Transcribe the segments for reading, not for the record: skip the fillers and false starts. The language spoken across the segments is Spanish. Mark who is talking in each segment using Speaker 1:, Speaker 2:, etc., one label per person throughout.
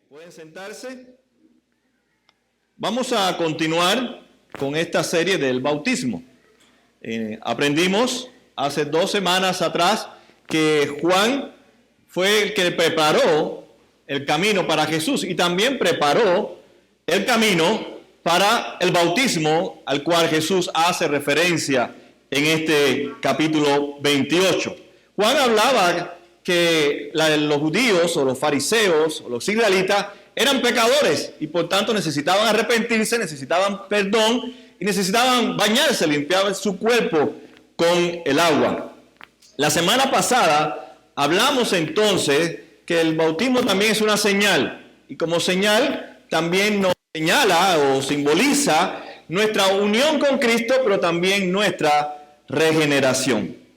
Speaker 1: ¿Pueden sentarse? Vamos a continuar con esta serie del bautismo. Aprendimos hace 2 semanas atrás que Juan fue el que preparó el camino para Jesús y también preparó el camino para el bautismo al cual Jesús hace referencia en este capítulo 28. Juan hablaba que los judíos o los fariseos o los israelitas eran pecadores y por tanto necesitaban arrepentirse, necesitaban perdón y necesitaban bañarse, limpiar su cuerpo con el agua. La semana pasada hablamos entonces que el bautismo también es una señal y como señal también nos señala o simboliza nuestra unión con Cristo, pero también nuestra regeneración.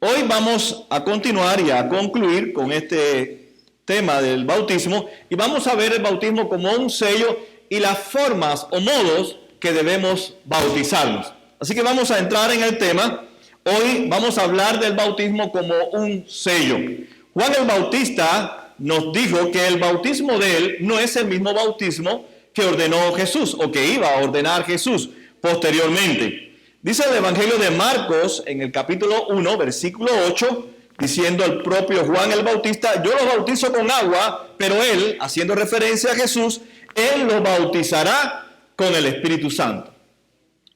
Speaker 1: Hoy vamos a continuar y a concluir con este tema del bautismo y vamos a ver el bautismo como un sello y las formas o modos que debemos bautizarnos. Así que vamos a entrar en el tema. Hoy vamos a hablar del bautismo como un sello. Juan el Bautista nos dijo que el bautismo de él no es el mismo bautismo que ordenó Jesús o que iba a ordenar Jesús posteriormente. Dice el Evangelio de Marcos en el capítulo 1, versículo 8, diciendo el propio Juan el Bautista, yo los bautizo con agua, pero él, haciendo referencia a Jesús, él los bautizará con el Espíritu Santo.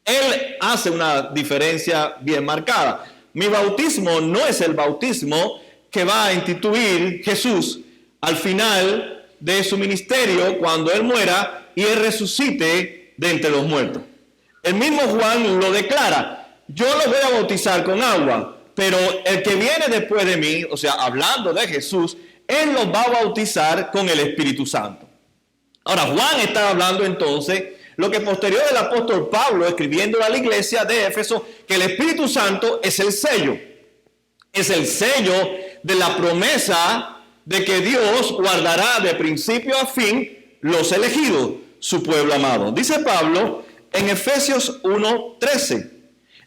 Speaker 1: Él hace una diferencia bien marcada. Mi bautismo no es el bautismo que va a instituir Jesús al final de su ministerio cuando él muera y él resucite de entre los muertos. El mismo Juan lo declara, yo los voy a bautizar con agua, pero el que viene después de mí, o sea, hablando de Jesús, él los va a bautizar con el Espíritu Santo. Ahora, Juan está hablando entonces, lo que posterior el apóstol Pablo, escribiendo a la iglesia de Éfeso, que el Espíritu Santo es el sello de la promesa de que Dios guardará de principio a fin los elegidos, su pueblo amado. Dice Pablo en Efesios 1:13,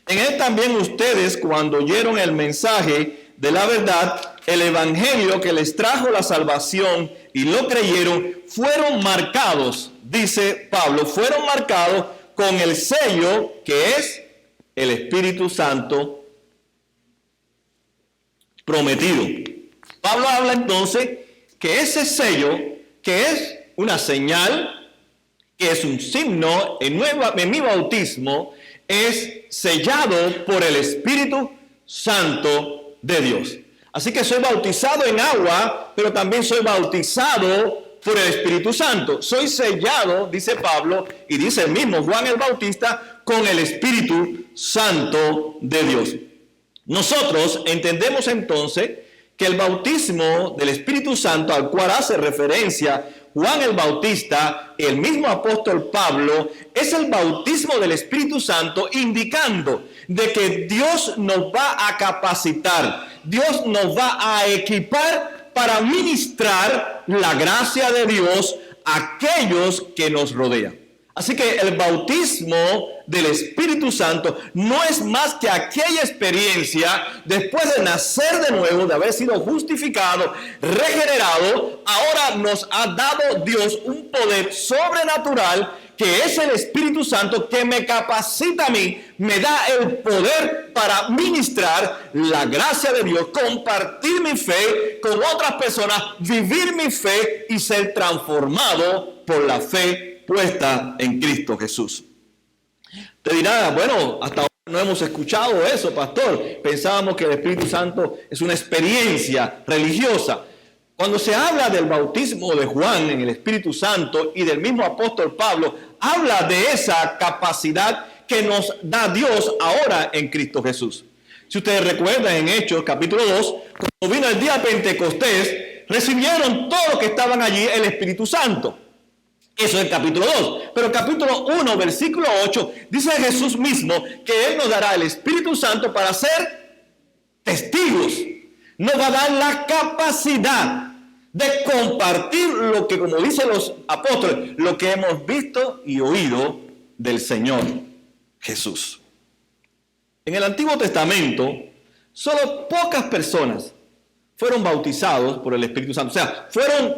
Speaker 1: en él también ustedes, cuando oyeron el mensaje de la verdad, el evangelio que les trajo la salvación y lo creyeron, fueron marcados, dice Pablo, fueron marcados con el sello que es el Espíritu Santo prometido. Pablo habla entonces que ese sello, que es una señal, que es un signo en mi bautismo, es sellado por el Espíritu Santo de Dios. Así que soy bautizado en agua, pero también soy bautizado por el Espíritu Santo. Soy sellado, dice Pablo, y dice el mismo Juan el Bautista, con el Espíritu Santo de Dios. Nosotros entendemos entonces que el bautismo del Espíritu Santo al cual hace referencia Juan el Bautista, el mismo apóstol Pablo, es el bautismo del Espíritu Santo indicando de que Dios nos va a capacitar, Dios nos va a equipar para ministrar la gracia de Dios a aquellos que nos rodean. Así que el bautismo del Espíritu Santo no es más que aquella experiencia después de nacer de nuevo, de haber sido justificado, regenerado. Ahora nos ha dado Dios un poder sobrenatural que es el Espíritu Santo que me capacita a mí, me da el poder para ministrar la gracia de Dios, compartir mi fe con otras personas, vivir mi fe y ser transformado por la fe puesta en Cristo Jesús. Te dirá, bueno, hasta ahora no hemos escuchado eso, pastor. Pensábamos que el Espíritu Santo es una experiencia religiosa. Cuando se habla del bautismo de Juan en el Espíritu Santo y del mismo apóstol Pablo, habla de esa capacidad que nos da Dios ahora en Cristo Jesús. Si ustedes recuerdan en Hechos capítulo 2, cuando vino el día de Pentecostés, recibieron todos los que estaban allí el Espíritu Santo. Eso es el capítulo 2. Pero el capítulo 1, versículo 8, dice Jesús mismo que Él nos dará el Espíritu Santo para ser testigos. Nos va a dar la capacidad de compartir lo que, como dicen los apóstoles, lo que hemos visto y oído del Señor Jesús. En el Antiguo Testamento, solo pocas personas fueron bautizados por el Espíritu Santo. O sea, fueron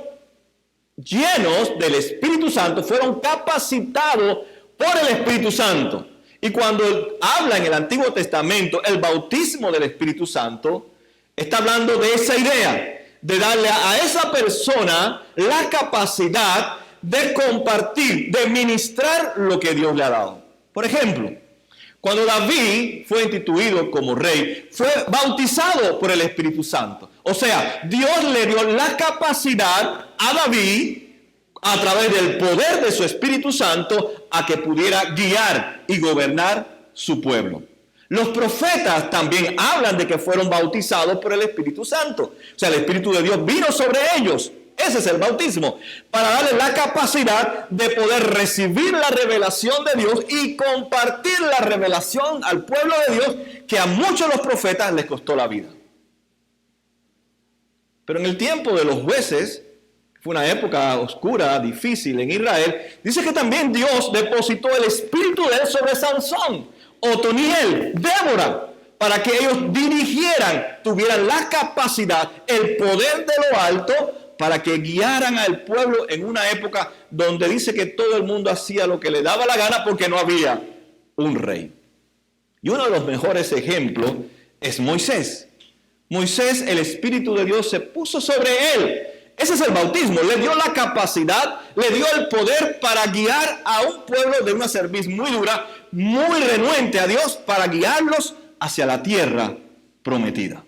Speaker 1: llenos del Espíritu Santo, fueron capacitados por el Espíritu Santo. Y cuando habla en el Antiguo Testamento el bautismo del Espíritu Santo, está hablando de esa idea, de darle a esa persona la capacidad de compartir, de ministrar lo que Dios le ha dado. Por ejemplo, cuando David fue instituido como rey, fue bautizado por el Espíritu Santo. O sea, Dios le dio la capacidad a David, a través del poder de su Espíritu Santo, a que pudiera guiar y gobernar su pueblo. Los profetas también hablan de que fueron bautizados por el Espíritu Santo. O sea, el Espíritu de Dios vino sobre ellos. Ese es el bautismo, para darle la capacidad de poder recibir la revelación de Dios y compartir la revelación al pueblo de Dios, que a muchos de los profetas les costó la vida. Pero en el tiempo de los jueces, fue una época oscura, difícil en Israel, dice que también Dios depositó el espíritu de él sobre Sansón, Otoniel, Débora, para que ellos dirigieran, tuvieran la capacidad, el poder de lo alto, para que guiaran al pueblo en una época donde dice que todo el mundo hacía lo que le daba la gana porque no había un rey. Y uno de los mejores ejemplos es Moisés. Moisés, el Espíritu de Dios se puso sobre él. Ese es el bautismo. Le dio la capacidad, le dio el poder para guiar a un pueblo de una cerviz muy dura, muy renuente a Dios, para guiarlos hacia la tierra prometida.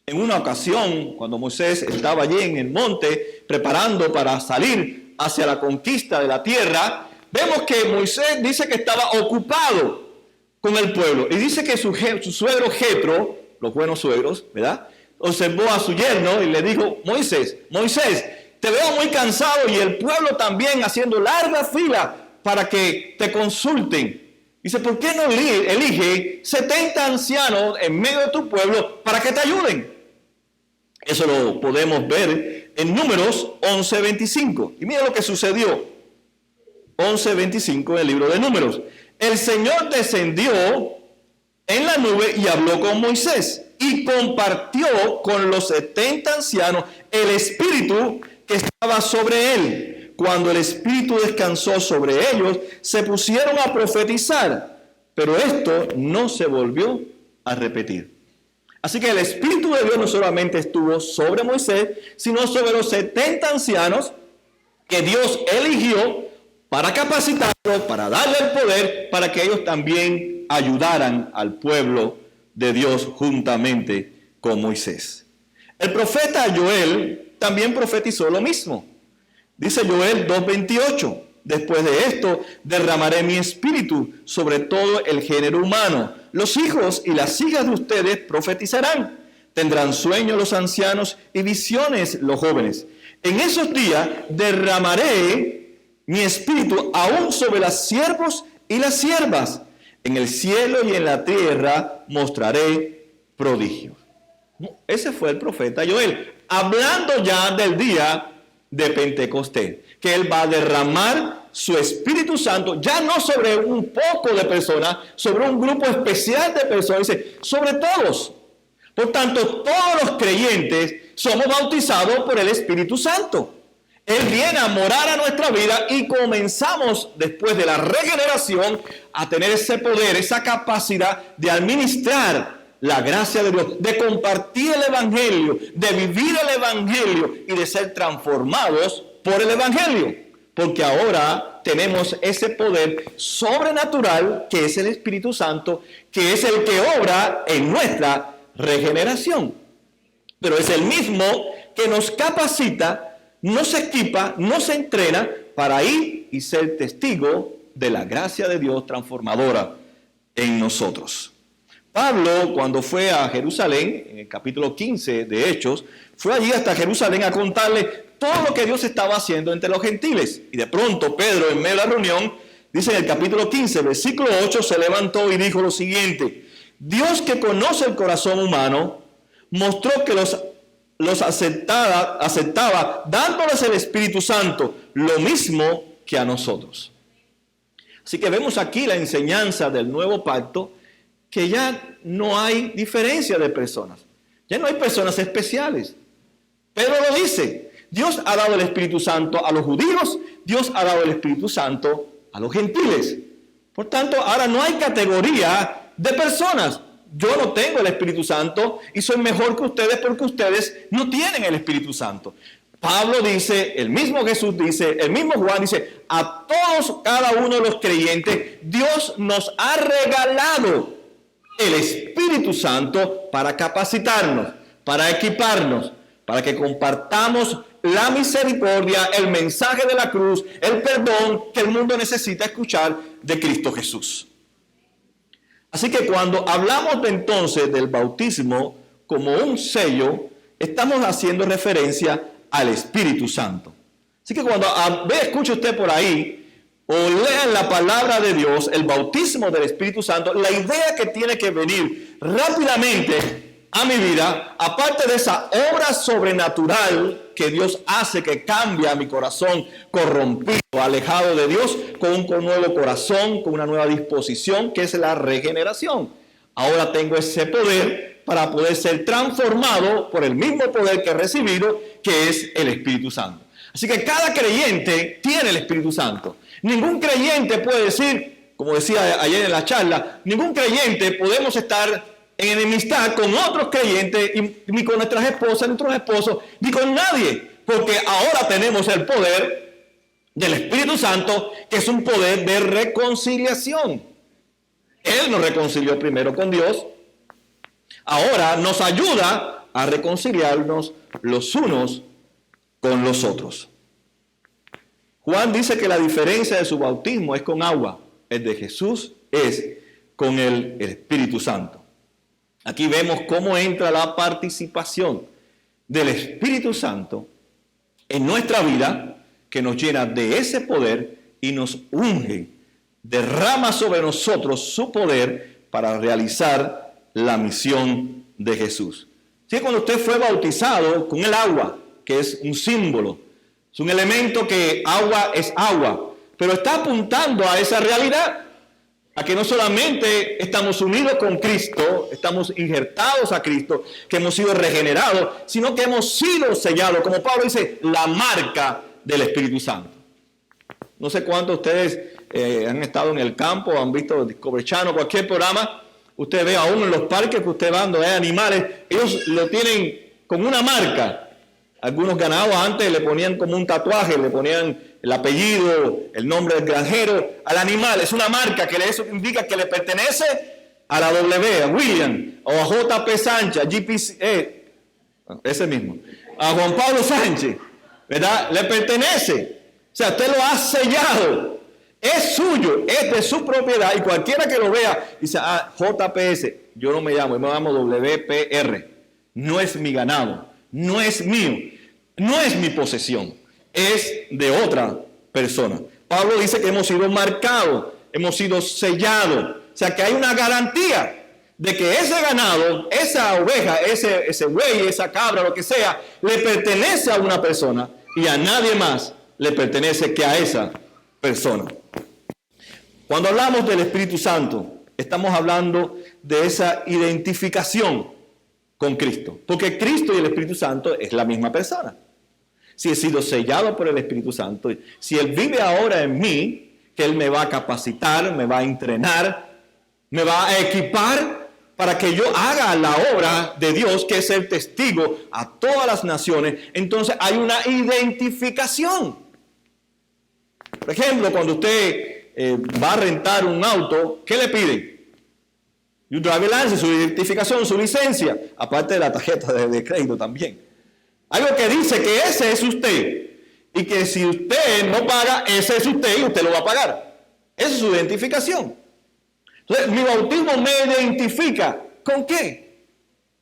Speaker 1: En una ocasión, cuando Moisés estaba allí en el monte, preparando para salir hacia la conquista de la tierra, vemos que Moisés dice que estaba ocupado con el pueblo. Y dice que su suegro Jetro, los buenos suegros, ¿verdad?, observó a su yerno y le dijo: Moisés, te veo muy cansado y el pueblo también haciendo larga fila para que te consulten. Dice: ¿por qué no elige 70 ancianos en medio de tu pueblo para que te ayuden? Eso lo podemos ver en Números 11:25. Y mira lo que sucedió. 11:25 en el libro de Números. El Señor descendió en la nube y habló con Moisés y compartió con los 70 ancianos el espíritu que estaba sobre él. Cuando el espíritu descansó sobre ellos, se pusieron a profetizar, pero esto no se volvió a repetir. Así que el Espíritu de Dios no solamente estuvo sobre Moisés, sino sobre los 70 ancianos que Dios eligió para capacitarlos, para darle el poder, para que ellos también ayudaran al pueblo de Dios juntamente con Moisés. El profeta Joel también profetizó lo mismo. Dice Joel 2:28, después de esto derramaré mi espíritu sobre todo el género humano. Los hijos y las hijas de ustedes profetizarán. Tendrán sueños los ancianos y visiones los jóvenes. En esos días derramaré mi espíritu aún sobre los siervos y las siervas. En el cielo y en la tierra mostraré prodigios. Ese fue el profeta Joel, hablando ya del día de Pentecostés, que él va a derramar su Espíritu Santo, ya no sobre un poco de personas, sobre un grupo especial de personas, dice, sobre todos. Por tanto, todos los creyentes somos bautizados por el Espíritu Santo. Él viene a morar a nuestra vida y comenzamos, después de la regeneración, a tener ese poder, esa capacidad de administrar la gracia de Dios, de compartir el Evangelio, de vivir el Evangelio y de ser transformados por el Evangelio. Porque ahora tenemos ese poder sobrenatural que es el Espíritu Santo, que es el que obra en nuestra regeneración. Pero es el mismo que nos capacita, nos equipa, nos entrena para ir y ser testigo de la gracia de Dios transformadora en nosotros. Pablo, cuando fue a Jerusalén, en el capítulo 15 de Hechos, fue allí hasta Jerusalén a contarle todo lo que Dios estaba haciendo entre los gentiles. Y de pronto Pedro, en medio de la reunión, dice en el capítulo 15, versículo 8, se levantó y dijo lo siguiente: Dios, que conoce el corazón humano, mostró que los aceptaba dándoles el Espíritu Santo, lo mismo que a nosotros. Así que vemos aquí la enseñanza del nuevo pacto, que ya no hay diferencia de personas. Ya no hay personas especiales. Pedro lo dice. Dios ha dado el Espíritu Santo a los judíos, Dios ha dado el Espíritu Santo a los gentiles. Por tanto, ahora no hay categoría de personas. Yo no tengo el Espíritu Santo y soy mejor que ustedes porque ustedes no tienen el Espíritu Santo. Pablo dice, el mismo Jesús dice, el mismo Juan dice, a todos, cada uno de los creyentes, Dios nos ha regalado el Espíritu Santo para capacitarnos, para equiparnos, para que compartamos la misericordia, el mensaje de la cruz, el perdón que el mundo necesita escuchar de Cristo Jesús. Así que cuando hablamos entonces del bautismo como un sello, estamos haciendo referencia al Espíritu Santo. Así que cuando escuche usted por ahí o lean la palabra de Dios, el bautismo del Espíritu Santo, la idea que tiene que venir rápidamente a mi vida, aparte de esa obra sobrenatural que Dios hace, que cambia mi corazón corrompido, alejado de Dios, con un nuevo corazón, con una nueva disposición, que es la regeneración. Ahora tengo ese poder para poder ser transformado por el mismo poder que he recibido, que es el Espíritu Santo. Así que cada creyente tiene el Espíritu Santo. Ningún creyente puede decir, como decía ayer en la charla, ningún creyente podemos estar en enemistad con otros creyentes, ni con nuestras esposas, nuestros esposos, ni con nadie, porque ahora tenemos el poder del Espíritu Santo, que es un poder de reconciliación. Él nos reconcilió primero con Dios, ahora nos ayuda a reconciliarnos los unos con los otros. Juan dice que la diferencia de su bautismo es con agua, el de Jesús es con el Espíritu Santo. Aquí vemos cómo entra la participación del Espíritu Santo en nuestra vida, que nos llena de ese poder y nos unge, derrama sobre nosotros su poder para realizar la misión de Jesús. Así que cuando usted fue bautizado con el agua, que es un símbolo, es un elemento que agua es agua, pero está apuntando a esa realidad, a que no solamente estamos unidos con Cristo, estamos injertados a Cristo, que hemos sido regenerados, sino que hemos sido sellados, como Pablo dice, la marca del Espíritu Santo. No sé cuántos de ustedes han estado en el campo, han visto Discovery Channel, cualquier programa, usted ve aún en los parques que usted va donde hay animales, ellos lo tienen con una marca. Algunos ganados antes le ponían como un tatuaje, le ponían el apellido, el nombre del granjero al animal. Es una marca que eso indica que le pertenece a la W, a William, o a J.P. Sánchez, a GPC, ese mismo, a Juan Pablo Sánchez, ¿verdad? Le pertenece. O sea, usted lo ha sellado. Es suyo, es de su propiedad. Y cualquiera que lo vea dice, JPS, yo no me llamo, yo me llamo WPR. No es mi ganado, no es mío, no es mi posesión, es de otra persona. Pablo dice que hemos sido marcados, hemos sido sellados. O sea, que hay una garantía de que ese ganado, esa oveja, ese buey, esa cabra, lo que sea, le pertenece a una persona y a nadie más le pertenece que a esa persona. Cuando hablamos del Espíritu Santo, estamos hablando de esa identificación con Cristo, porque Cristo y el Espíritu Santo es la misma persona. Si he sido sellado por el Espíritu Santo, si Él vive ahora en mí, que Él me va a capacitar, me va a entrenar, me va a equipar para que yo haga la obra de Dios, que es ser testigo a todas las naciones. Entonces hay una identificación. Por ejemplo, cuando usted va a rentar un auto, ¿qué le piden? Un driver license, su identificación, su licencia, aparte de la tarjeta de crédito también. Algo que dice que ese es usted y que si usted no paga, ese es usted y usted lo va a pagar. Esa es su identificación. Entonces, mi bautismo me identifica ¿con qué?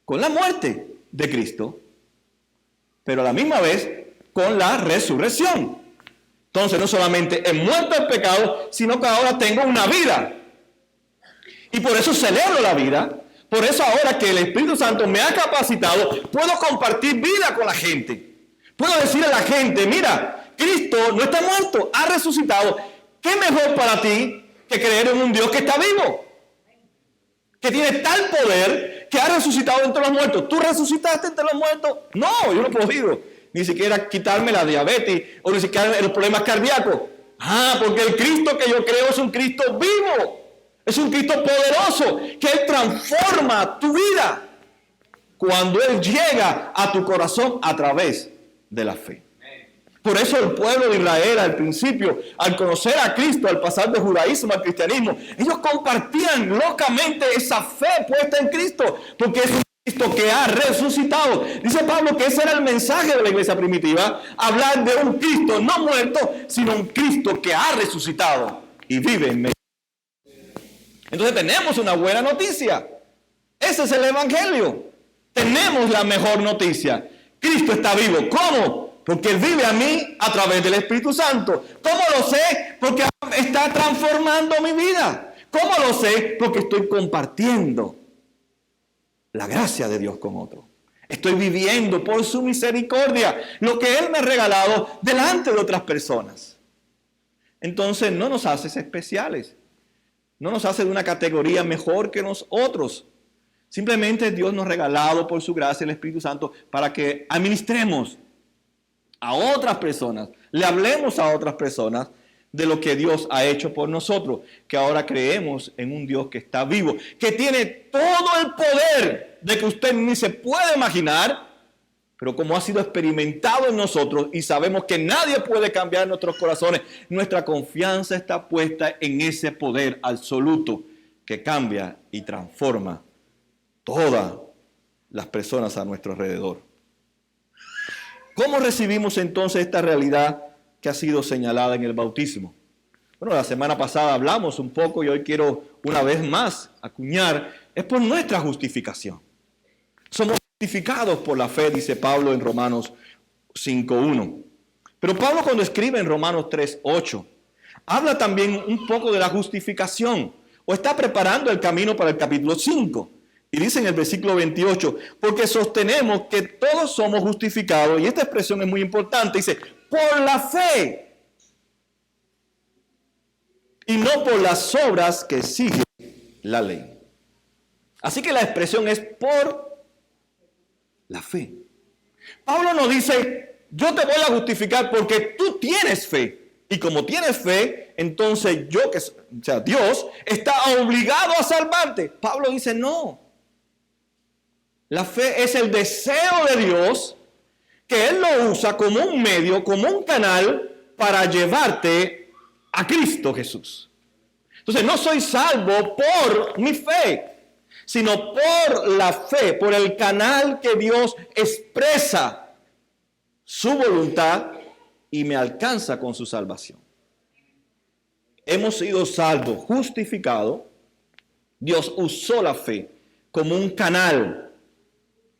Speaker 1: Con la muerte de Cristo, pero a la misma vez con la resurrección. Entonces, no solamente he muerto el pecado, sino que ahora tengo una vida. Y por eso celebro la vida. Por eso ahora que el Espíritu Santo me ha capacitado, puedo compartir vida con la gente. Puedo decirle a la gente, mira, Cristo no está muerto, ha resucitado. ¿Qué mejor para ti que creer en un Dios que está vivo? Que tiene tal poder que ha resucitado entre los muertos. ¿Tú resucitaste entre los muertos? No, yo no he podido. ni siquiera quitarme la diabetes o ni siquiera los problemas cardíacos. Porque el Cristo que yo creo es un Cristo vivo, es un Cristo poderoso, que Él transforma tu vida cuando Él llega a tu corazón a través de la fe. Por eso el pueblo de Israel al principio, al conocer a Cristo, al pasar del judaísmo al cristianismo, ellos compartían locamente esa fe puesta en Cristo, porque es un Cristo que ha resucitado. Dice Pablo que ese era el mensaje de la iglesia primitiva, hablar de un Cristo no muerto, sino un Cristo que ha resucitado y vive en medio. Entonces tenemos una buena noticia. Ese es el evangelio. Tenemos la mejor noticia. Cristo está vivo. ¿Cómo? Porque Él vive a mí a través del Espíritu Santo. ¿Cómo lo sé? Porque está transformando mi vida. ¿Cómo lo sé? Porque estoy compartiendo la gracia de Dios con otros. Estoy viviendo por su misericordia lo que Él me ha regalado delante de otras personas. Entonces no nos hace especiales. No nos hace de una categoría mejor que nosotros. Simplemente Dios nos ha regalado por su gracia el Espíritu Santo para que administremos a otras personas, le hablemos a otras personas de lo que Dios ha hecho por nosotros, que ahora creemos en un Dios que está vivo, que tiene todo el poder de que usted ni se puede imaginar, pero como ha sido experimentado en nosotros y sabemos que nadie puede cambiar nuestros corazones, nuestra confianza está puesta en ese poder absoluto que cambia y transforma todas las personas a nuestro alrededor. ¿Cómo recibimos entonces esta realidad que ha sido señalada en el bautismo? Bueno, la semana pasada hablamos un poco y hoy quiero una vez más acuñar, es por nuestra justificación. Somos justificados por la fe, dice Pablo en Romanos 5:1. Pero Pablo cuando escribe en Romanos 3:8, habla también un poco de la justificación, o está preparando el camino para el capítulo 5. Y dice en el versículo 28, porque sostenemos que todos somos justificados, y esta expresión es muy importante, dice, por la fe, y no por las obras que siguen la ley. Así que la expresión es por la fe. Pablo no dice, yo te voy a justificar porque tú tienes fe, y como tienes fe, entonces Dios está obligado a salvarte. Pablo dice, no. La fe es el deseo de Dios que Él lo usa como un medio, como un canal para llevarte a Cristo Jesús. Entonces no soy salvo por mi fe, sino por la fe, por el canal que Dios expresa su voluntad y me alcanza con su salvación. Hemos sido salvos, justificados. Dios usó la fe como un canal,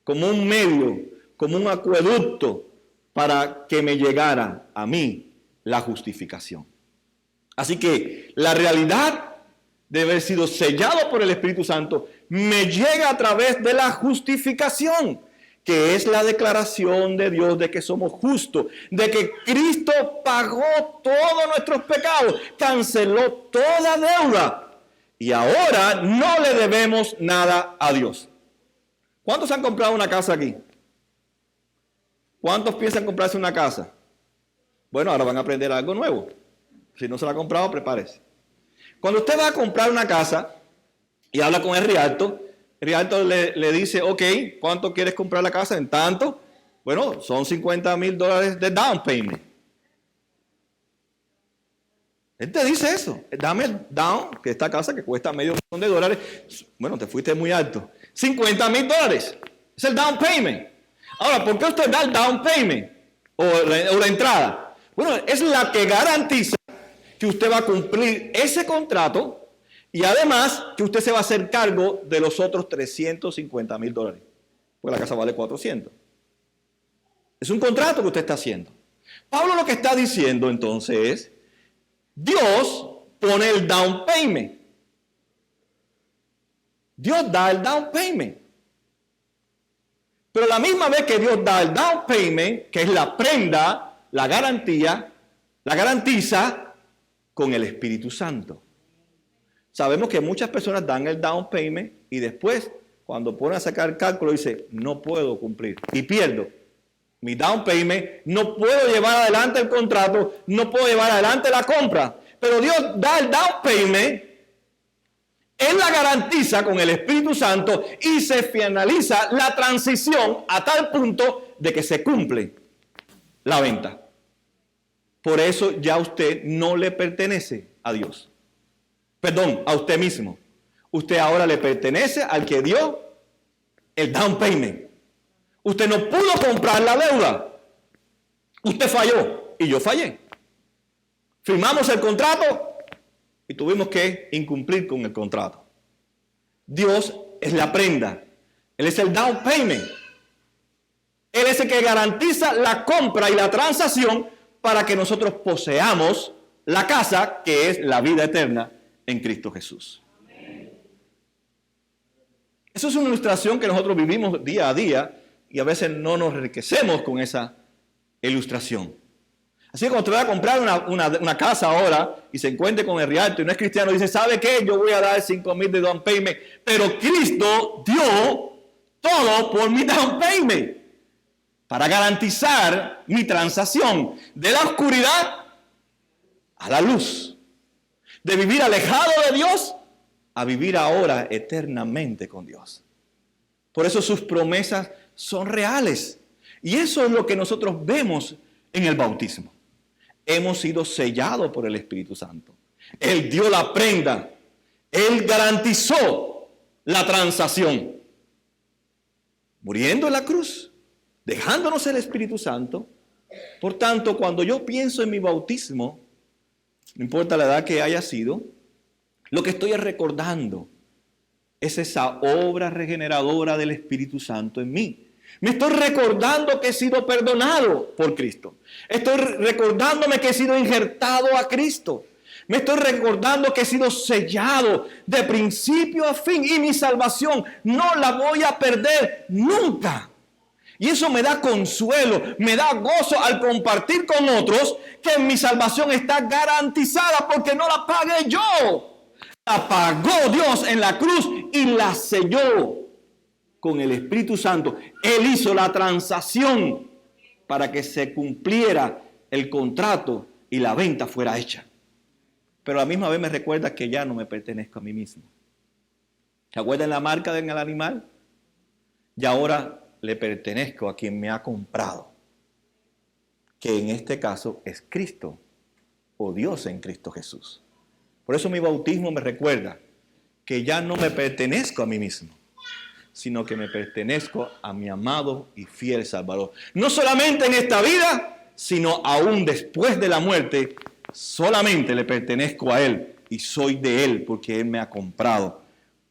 Speaker 1: como un medio, como un acueducto para que me llegara a mí la justificación. Así que la realidad de haber sido sellado por el Espíritu Santo me llega a través de la justificación, que es la declaración de Dios de que somos justos, de que Cristo pagó todos nuestros pecados, canceló toda deuda y ahora no le debemos nada a Dios. ¿Cuántos han comprado una casa aquí? ¿Cuántos piensan comprarse una casa? Bueno, ahora van a aprender algo nuevo. Si no se la ha comprado, prepárese. Cuando usted va a comprar una casa y habla con el realtor le dice, ok, ¿cuánto quieres comprar la casa? En tanto, bueno, son $50,000 de down payment. Él te dice eso, dame el down, que esta casa que cuesta $500,000, bueno, te fuiste muy alto. $50,000, es el down payment. Ahora, ¿por qué usted da el down payment o la entrada? Bueno, es la que garantiza que usted va a cumplir ese contrato y además que usted se va a hacer cargo de los otros $350,000, porque la casa vale 400. Es un contrato que usted está haciendo. Pablo lo que está diciendo entonces es, Dios pone el down payment. Dios da el down payment. Pero la misma vez que Dios da el down payment, que es la prenda, la garantía, la garantiza con el Espíritu Santo. Sabemos que muchas personas dan el down payment y después, cuando ponen a sacar el cálculo, dice, no puedo cumplir y pierdo mi down payment, no puedo llevar adelante el contrato, no puedo llevar adelante la compra. Pero Dios da el down payment, Él la garantiza con el Espíritu Santo y se finaliza la transición a tal punto de que se cumple la venta. Por eso ya usted no le pertenece a Dios. Perdón, a usted mismo. Usted ahora le pertenece al que dio el down payment. Usted no pudo comprar la deuda. Usted falló y yo fallé. Firmamos el contrato y tuvimos que incumplir con el contrato. Dios es la prenda. Él es el down payment. Él es el que garantiza la compra y la transacción para que nosotros poseamos la casa que es la vida eterna en Cristo Jesús. Eso es una ilustración que nosotros vivimos día a día y a veces no nos enriquecemos con esa ilustración. Así que cuando usted va a comprar una casa ahora y se encuentre con el realtor y no es cristiano, dice, ¿sabe qué? Yo voy a dar 5,000 de down payment, pero Cristo dio todo por mi down payment para garantizar mi transacción de la oscuridad a la luz, de vivir alejado de Dios a vivir ahora eternamente con Dios. Por eso sus promesas son reales. Y eso es lo que nosotros vemos en el bautismo. Hemos sido sellados por el Espíritu Santo. Él dio la prenda. Él garantizó la transacción. Muriendo en la cruz, dejándonos el Espíritu Santo. Por tanto, cuando yo pienso en mi bautismo, no importa la edad que haya sido, lo que estoy recordando es esa obra regeneradora del Espíritu Santo en mí. Me estoy recordando que he sido perdonado por Cristo. Estoy recordándome que he sido injertado a Cristo. Me estoy recordando que he sido sellado de principio a fin y mi salvación no la voy a perder nunca. Y eso me da consuelo, me da gozo al compartir con otros que mi salvación está garantizada porque no la pagué yo. La pagó Dios en la cruz y la selló con el Espíritu Santo. Él hizo la transacción para que se cumpliera el contrato y la venta fuera hecha. Pero a la misma vez me recuerda que ya no me pertenezco a mí mismo. ¿Se acuerdan la marca del animal? Y ahora le pertenezco a quien me ha comprado, que en este caso es Cristo o Dios en Cristo Jesús. Por eso mi bautismo me recuerda que ya no me pertenezco a mí mismo, sino que me pertenezco a mi amado y fiel Salvador. No solamente en esta vida, sino aún después de la muerte, solamente le pertenezco a Él y soy de Él porque Él me ha comprado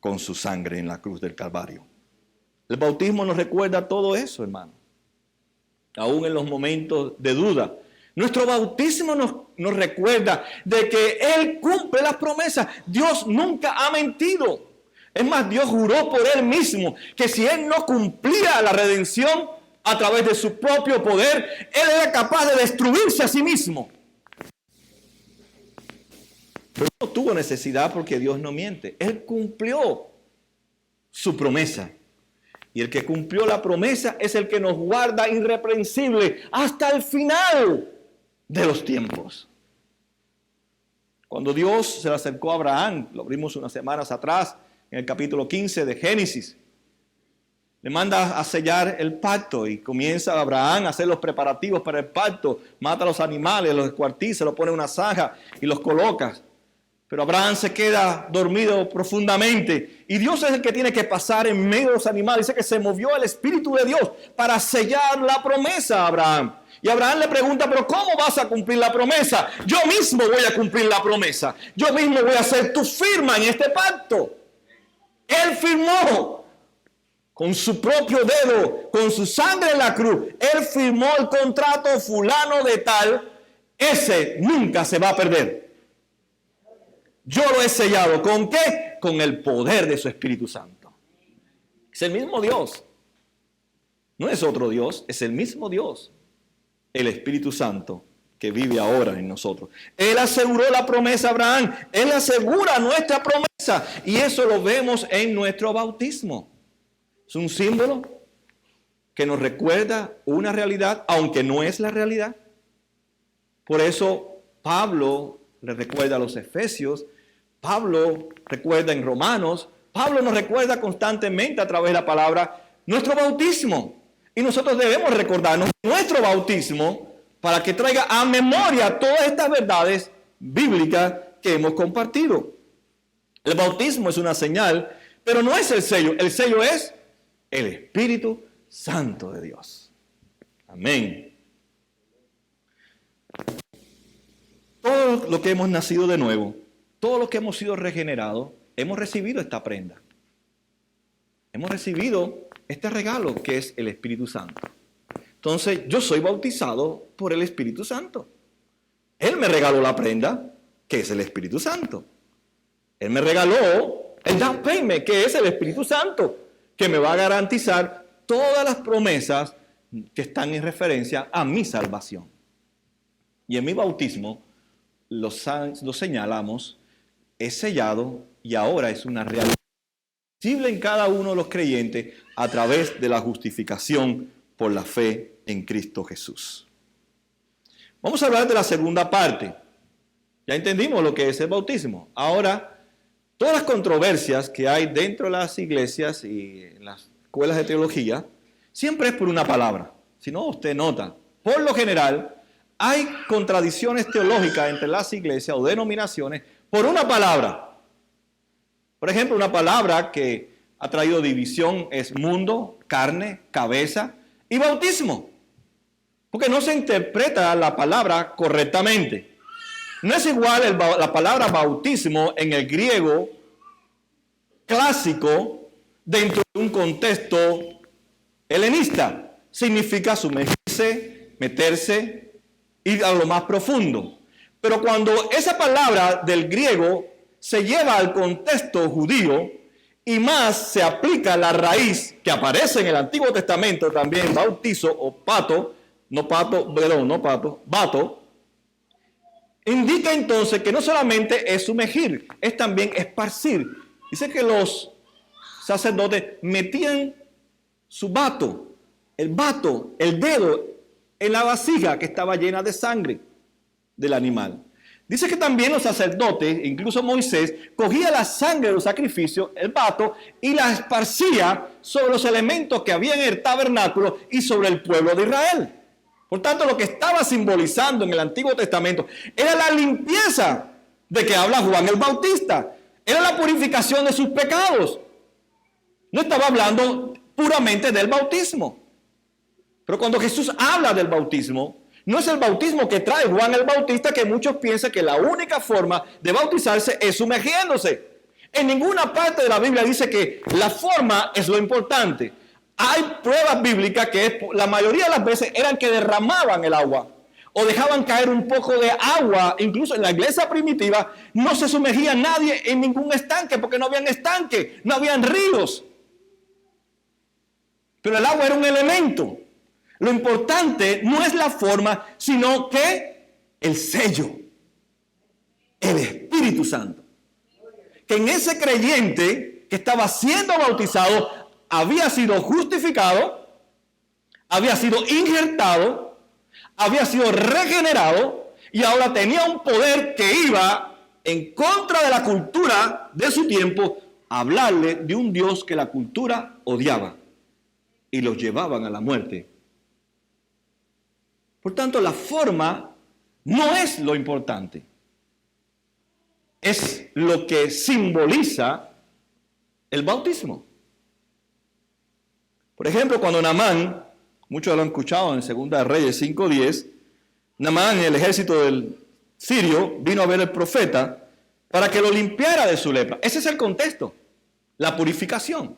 Speaker 1: con su sangre en la cruz del Calvario. El bautismo nos recuerda todo eso, hermano. Aún en los momentos de duda. Nuestro bautismo nos recuerda de que Él cumple las promesas. Dios nunca ha mentido. Es más, Dios juró por Él mismo que si Él no cumplía la redención a través de su propio poder, Él era capaz de destruirse a sí mismo. Pero no tuvo necesidad porque Dios no miente. Él cumplió su promesa. Y el que cumplió la promesa es el que nos guarda irreprensible hasta el final de los tiempos. Cuando Dios se le acercó a Abraham, lo vimos unas semanas atrás, en el capítulo 15 de Génesis, le manda a sellar el pacto y comienza Abraham a hacer los preparativos para el pacto, mata a los animales, los descuartiza, los pone en una zanja y los coloca. Pero Abraham se queda dormido profundamente y Dios es el que tiene que pasar en medio de los animales. Dice que se movió el Espíritu de Dios para sellar la promesa a Abraham. Y Abraham le pregunta, pero ¿cómo vas a cumplir la promesa? Yo mismo voy a cumplir la promesa. Yo mismo voy a hacer tu firma en este pacto. Él firmó con su propio dedo, con su sangre en la cruz. Él firmó el contrato fulano de tal. Ese nunca se va a perder. Yo lo he sellado. ¿Con qué? Con el poder de su Espíritu Santo. Es el mismo Dios. No es otro Dios, es el mismo Dios. El Espíritu Santo que vive ahora en nosotros. Él aseguró la promesa a Abraham. Él asegura nuestra promesa. Y eso lo vemos en nuestro bautismo. Es un símbolo que nos recuerda una realidad, aunque no es la realidad. Por eso Pablo le recuerda a los Efesios, Pablo recuerda en Romanos, Pablo nos recuerda constantemente a través de la palabra nuestro bautismo. Y nosotros debemos recordarnos nuestro bautismo para que traiga a memoria todas estas verdades bíblicas que hemos compartido. El bautismo es una señal, pero no es el sello. El sello es el Espíritu Santo de Dios. Amén. Todo lo que hemos nacido de nuevo, todo lo que hemos sido regenerados, hemos recibido esta prenda. Hemos recibido este regalo que es el Espíritu Santo. Entonces, yo soy bautizado por el Espíritu Santo. Él me regaló la prenda, que es el Espíritu Santo. Él me regaló el down payment, que es el Espíritu Santo, que me va a garantizar todas las promesas que están en referencia a mi salvación. Y en mi bautismo lo señalamos, es sellado y ahora es una realidad visible en cada uno de los creyentes a través de la justificación por la fe en Cristo Jesús. Vamos a hablar de la segunda parte. Ya entendimos lo que es el bautismo. Ahora, todas las controversias que hay dentro de las iglesias y en las escuelas de teología, siempre es por una palabra. Si no, usted nota, por lo general, hay contradicciones teológicas entre las iglesias o denominaciones por una palabra. Por ejemplo, una palabra que ha traído división es mundo, carne, cabeza y bautismo. Porque no se interpreta la palabra correctamente. No es igual la palabra bautismo en el griego clásico dentro de un contexto helenista. Significa sumergirse, meterse, ir a lo más profundo. Pero cuando esa palabra del griego se lleva al contexto judío y más se aplica la raíz que aparece en el Antiguo Testamento también, bautizo o bato, indica entonces que no solamente es sumergir, es también esparcir. Dice que los sacerdotes metían su bato, el dedo en la vasija que estaba llena de sangre del animal. Dice que también los sacerdotes, incluso Moisés, cogía la sangre de los sacrificios, el bato, y la esparcía sobre los elementos que había en el tabernáculo y sobre el pueblo de Israel. Por tanto, lo que estaba simbolizando en el Antiguo Testamento era la limpieza de que habla Juan el Bautista. Era la purificación de sus pecados. No estaba hablando puramente del bautismo. Pero cuando Jesús habla del bautismo, no es el bautismo que trae Juan el Bautista, que muchos piensan que la única forma de bautizarse es sumergiéndose. En ninguna parte de la Biblia dice que la forma es lo importante. Hay pruebas bíblicas que la mayoría de las veces eran que derramaban el agua o dejaban caer un poco de agua. Incluso en la iglesia primitiva no se sumergía nadie en ningún estanque porque no habían estanque, no habían ríos. Pero el agua era un elemento. Lo importante no es la forma, sino que el sello, el Espíritu Santo. Que en ese creyente que estaba siendo bautizado había sido justificado, había sido injertado, había sido regenerado y ahora tenía un poder que iba en contra de la cultura de su tiempo a hablarle de un Dios que la cultura odiaba y los llevaban a la muerte. Por tanto, la forma no es lo importante. Es lo que simboliza el bautismo. Por ejemplo, cuando Naamán, muchos lo han escuchado en 2 Reyes 5:10, Naamán, el ejército del sirio, vino a ver al profeta para que lo limpiara de su lepra. Ese es el contexto, la purificación.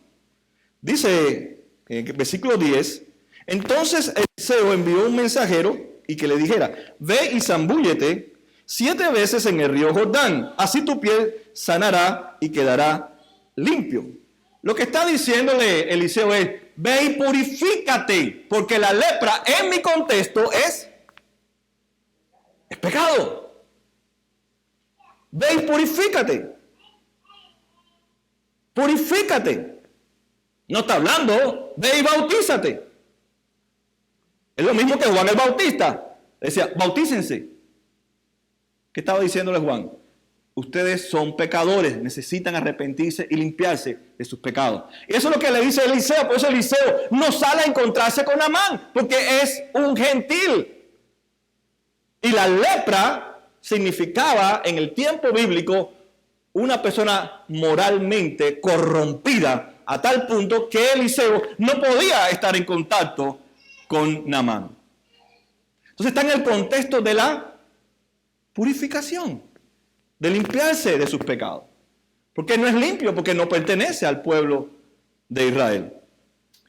Speaker 1: Dice en el versículo 10, entonces Eliseo envió un mensajero y que le dijera, ve y zambúllete 7 veces en el río Jordán, así tu piel sanará y quedará limpio. Lo que está diciéndole Eliseo es, ve y purifícate, porque la lepra en mi contexto es pecado. Ve y purifícate. Purifícate. No está hablando, ve y bautízate. Es lo mismo que Juan el Bautista. Decía, bautícense. ¿Qué estaba diciéndole Juan? Ustedes son pecadores, necesitan arrepentirse y limpiarse de sus pecados. Y eso es lo que le dice Eliseo. Por eso Eliseo no sale a encontrarse con Naamán, porque es un gentil. Y la lepra significaba en el tiempo bíblico una persona moralmente corrompida a tal punto que Eliseo no podía estar en contacto con Naamán. Entonces está en el contexto de la purificación, de limpiarse de sus pecados. Porque no es limpio, porque no pertenece al pueblo de Israel.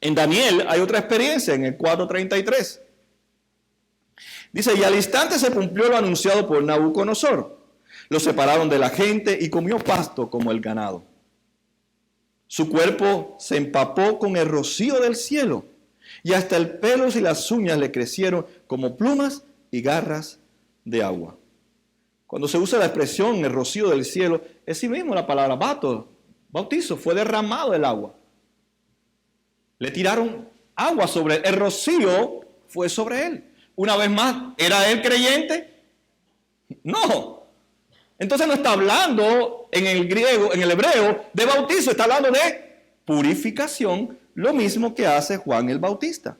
Speaker 1: En Daniel hay otra experiencia en el 4:33. Dice, y al instante se cumplió lo anunciado por Nabucodonosor. Lo separaron de la gente y comió pasto como el ganado. Su cuerpo se empapó con el rocío del cielo, y hasta el pelo y las uñas le crecieron como plumas y garras de agua. Cuando se usa la expresión el rocío del cielo, es sí mismo la palabra bautizo, fue derramado el agua. Le tiraron agua sobre él, el rocío fue sobre él. Una vez más, ¿era él creyente? No. Entonces no está hablando en el griego, en el hebreo, de bautizo, está hablando de purificación, lo mismo que hace Juan el Bautista.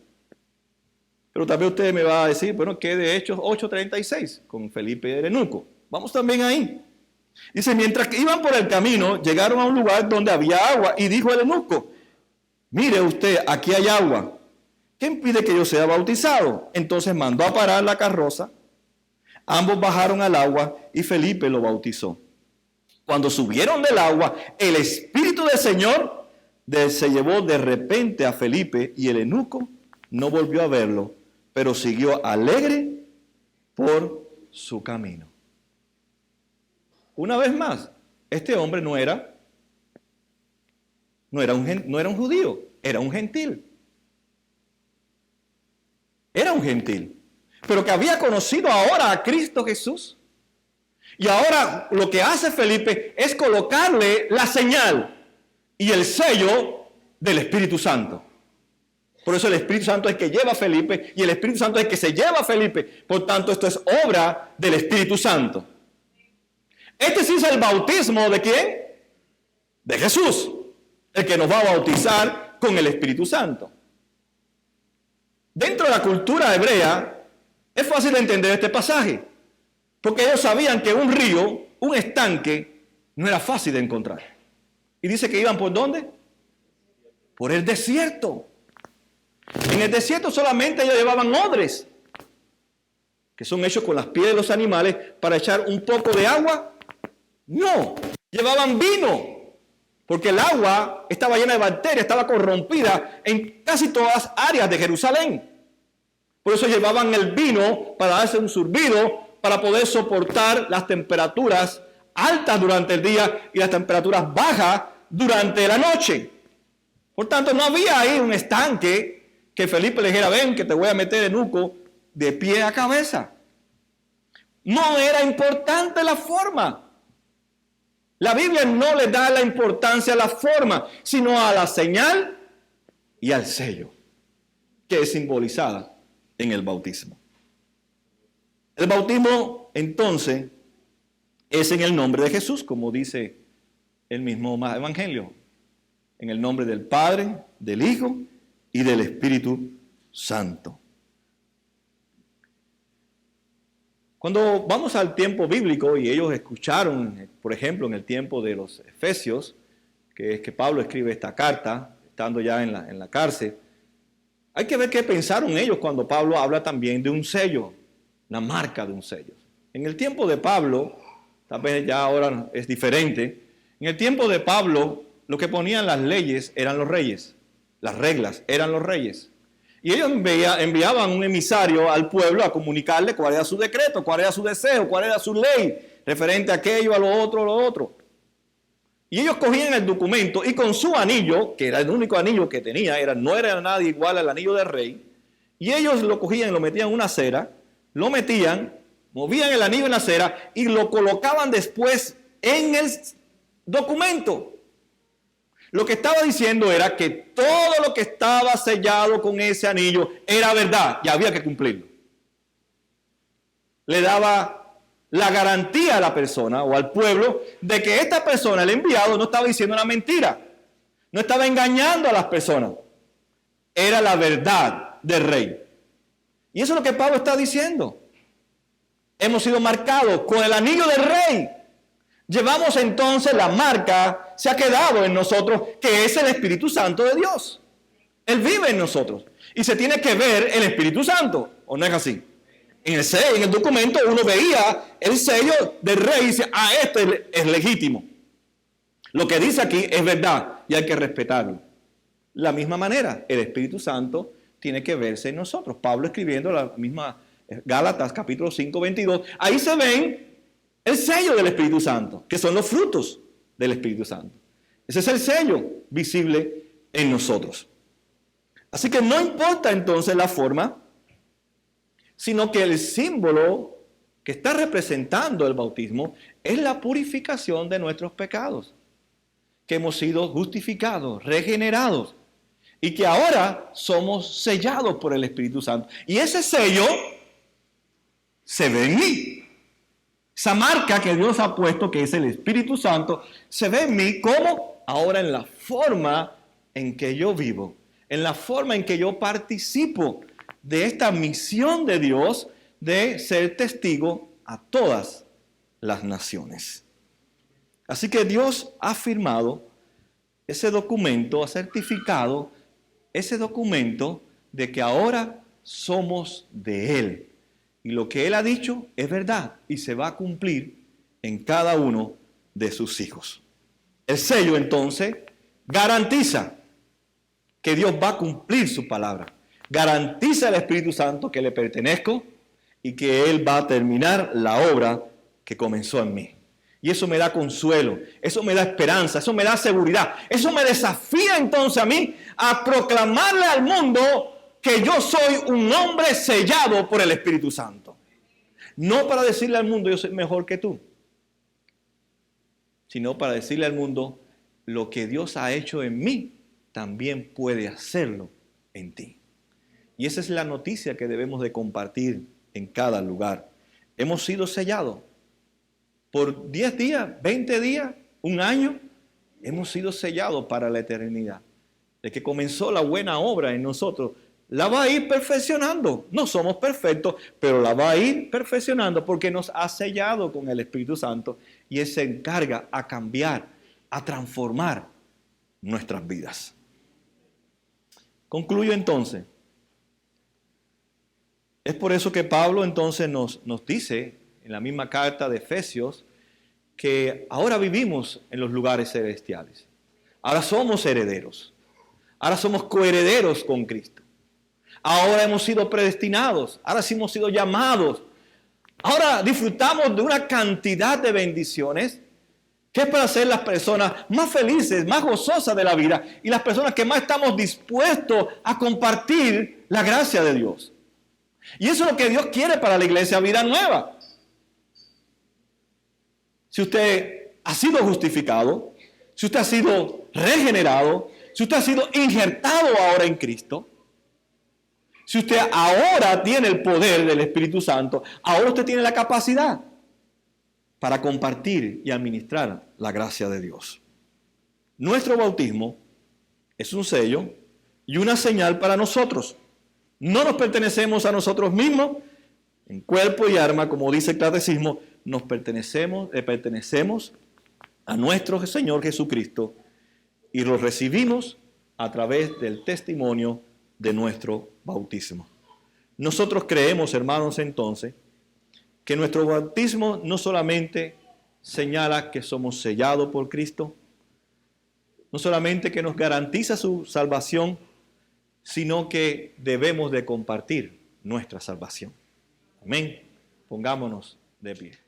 Speaker 1: Pero también usted me va a decir, bueno, ¿qué de Hechos 8:36 con Felipe de Eunuco? Vamos también ahí. Dice, mientras que iban por el camino, llegaron a un lugar donde había agua y dijo el eunuco, mire usted, aquí hay agua. ¿Qué impide que yo sea bautizado? Entonces mandó a parar la carroza. Ambos bajaron al agua y Felipe lo bautizó. Cuando subieron del agua, el Espíritu del Señor se llevó de repente a Felipe y el eunuco no volvió a verlo, pero siguió alegre por su camino. Una vez más, este hombre no era un judío, era un gentil. Era un gentil, pero que había conocido ahora a Cristo Jesús. Y ahora lo que hace Felipe es colocarle la señal y el sello del Espíritu Santo. Por eso el Espíritu Santo es el que lleva a Felipe y el Espíritu Santo es el que se lleva a Felipe. Por tanto, esto es obra del Espíritu Santo. Este sí es el bautismo ¿de quién? De Jesús, el que nos va a bautizar con el Espíritu Santo. Dentro de la cultura hebrea es fácil de entender este pasaje, porque ellos sabían que un río, un estanque, no era fácil de encontrar. Y dice que iban ¿por dónde? Por el desierto. En el desierto solamente ellos llevaban odres, que son hechos con las pieles de los animales, para echar un poco de agua. No, llevaban vino, porque el agua estaba llena de bacterias, estaba corrompida en casi todas las áreas de Jerusalén. Por eso llevaban el vino para darse un sorbido, para poder soportar las temperaturas altas durante el día y las temperaturas bajas durante la noche. Por tanto, no había ahí un estanque que Felipe le dijera, ven que te voy a meter eunuco de pie a cabeza. No era importante la forma. La Biblia no le da la importancia a la forma, sino a la señal y al sello, que es simbolizada en el bautismo. El bautismo, entonces, es en el nombre de Jesús, como dice el mismo Evangelio. En el nombre del Padre, del Hijo y del Espíritu Santo. Cuando vamos al tiempo bíblico y ellos escucharon, por ejemplo, en el tiempo de los Efesios, que es que Pablo escribe esta carta, estando ya en la cárcel, hay que ver qué pensaron ellos cuando Pablo habla también de un sello, la marca de un sello. En el tiempo de Pablo, tal vez ya ahora es diferente, en el tiempo de Pablo, lo que ponían las leyes eran los reyes, las reglas eran los reyes. Y ellos enviaban un emisario al pueblo a comunicarle cuál era su decreto, cuál era su deseo, cuál era su ley, referente a aquello, a lo otro. Y ellos cogían el documento y con su anillo, que era el único anillo que tenía, no era nadie igual al anillo del rey, y ellos lo cogían y lo metían en una cera, lo metían, movían el anillo en la cera y lo colocaban después en el documento. Lo que estaba diciendo era que todo lo que estaba sellado con ese anillo era verdad y había que cumplirlo. Le daba la garantía a la persona o al pueblo de que esta persona, el enviado, no estaba diciendo una mentira, no estaba engañando a las personas. Era la verdad del rey. Y eso es lo que Pablo está diciendo. Hemos sido marcados con el anillo del rey. Llevamos entonces la marca, se ha quedado en nosotros, que es el Espíritu Santo de Dios. Él vive en nosotros. Y se tiene que ver el Espíritu Santo, ¿o no es así? En el documento uno veía el sello del rey y dice, este es legítimo. Lo que dice aquí es verdad y hay que respetarlo. De la misma manera, el Espíritu Santo tiene que verse en nosotros. Pablo escribiendo la misma Gálatas capítulo 5, 22, ahí se ven el sello del Espíritu Santo, que son los frutos del Espíritu Santo. Ese es el sello visible en nosotros. Así que no importa entonces la forma, sino que el símbolo que está representando el bautismo es la purificación de nuestros pecados, que hemos sido justificados, regenerados, y que ahora somos sellados por el Espíritu Santo. Y ese sello se ve en mí. Esa marca que Dios ha puesto, que es el Espíritu Santo, se ve en mí como ahora en la forma en que yo vivo, en la forma en que yo participo de esta misión de Dios de ser testigo a todas las naciones. Así que Dios ha firmado ese documento, ha certificado ese documento de que ahora somos de Él. Y lo que Él ha dicho es verdad y se va a cumplir en cada uno de sus hijos. El sello entonces garantiza que Dios va a cumplir su palabra. Garantiza al Espíritu Santo que le pertenezco y que Él va a terminar la obra que comenzó en mí. Y eso me da consuelo, eso me da esperanza, eso me da seguridad. Eso me desafía entonces a mí a proclamarle al mundo que yo soy un hombre sellado por el Espíritu Santo. No para decirle al mundo yo soy mejor que tú, sino para decirle al mundo lo que Dios ha hecho en mí, también puede hacerlo en ti. Y esa es la noticia que debemos de compartir en cada lugar. Hemos sido sellados. Por 10 días, 20 días, un año, hemos sido sellados para la eternidad. El que comenzó la buena obra en nosotros, la va a ir perfeccionando. No somos perfectos, pero la va a ir perfeccionando porque nos ha sellado con el Espíritu Santo y Él se encarga a cambiar, a transformar nuestras vidas. Concluyo entonces. Es por eso que Pablo entonces nos dice en la misma carta de Efesios que ahora vivimos en los lugares celestiales. Ahora somos herederos. Ahora somos coherederos con Cristo. Ahora hemos sido predestinados. Ahora sí hemos sido llamados. Ahora disfrutamos de una cantidad de bendiciones que es para ser las personas más felices, más gozosas de la vida y las personas que más estamos dispuestos a compartir la gracia de Dios. Y eso es lo que Dios quiere para la iglesia Vida Nueva. Si usted ha sido justificado, si usted ha sido regenerado, si usted ha sido injertado ahora en Cristo, si usted ahora tiene el poder del Espíritu Santo, ahora usted tiene la capacidad para compartir y administrar la gracia de Dios. Nuestro bautismo es un sello y una señal para nosotros. No nos pertenecemos a nosotros mismos, en cuerpo y alma, como dice el catecismo, le pertenecemos a nuestro Señor Jesucristo y lo recibimos a través del testimonio de nuestro bautismo. Nosotros creemos, hermanos, entonces, que nuestro bautismo no solamente señala que somos sellados por Cristo, no solamente que nos garantiza su salvación, sino que debemos de compartir nuestra salvación. Amén. Pongámonos de pie.